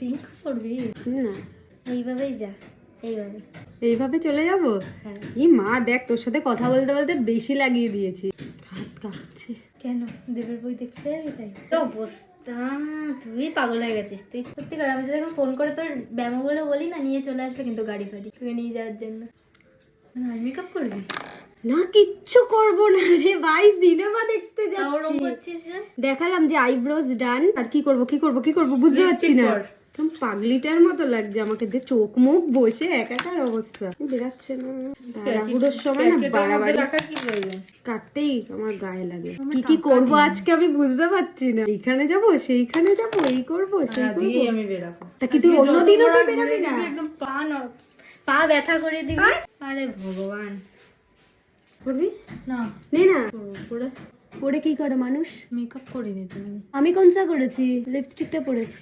Pink করবি না, এইভাবেই যা, এইভাবে। এইভাবে চলে যাবো? হ্যাঁ। এই মা দেখ, তোর সাথে কথা বলতে বলতে বেশি লাগিয়ে দিয়েছি, হাত কাঁপছে। কেন দেবের বই দেখতে যাবি তাই? তো অবস্থা, তুই পাগল হয়ে গেছিস তুই, সত্যি করে। আমি যদি এখন ফোন করে তোর ব্যায়ামগুলো বলি না, নিয়ে চলে আসবে কিন্তু গাড়ি ফাড়ি তোকে নিয়ে যাওয়ার জন্য। মেকআপ করবি না, কিচ্ছু করবো না রে ভাই, সিনেমা দেখতে ওরম যাচ্ছি। করছিস যে? দেখালাম যে আইব্রোজ ডান, আর কি করব কি করব কি করব বুঝতে পারছি না। কর। কেমন পাগলিটার মতো লাগছে আমাকে, যে চোখ মুখ বসে একাকার অবস্থা, বেরাচ্ছে না। তাড়াহুড়োর সময় না বাড়াবাড়ি কাটতেই আমার গায়ে লাগে। কি কি করব আজকে আমি বুঝতে পারছি না। এইখানে যাব, সেইখানে যাব, এই করব সেই করব। আমি বেরাবো। তা কি তুই অন্যদিনও তো বেরাবি না? একদম পা ব্যথা করে দিবি। আরে ভগবান, করবি না নে না। পরে পরে কি করে মানুষ? মেকআপ করিনি তুমি? আমি কোনটা করেছি? লিপস্টিকটা পরেছি।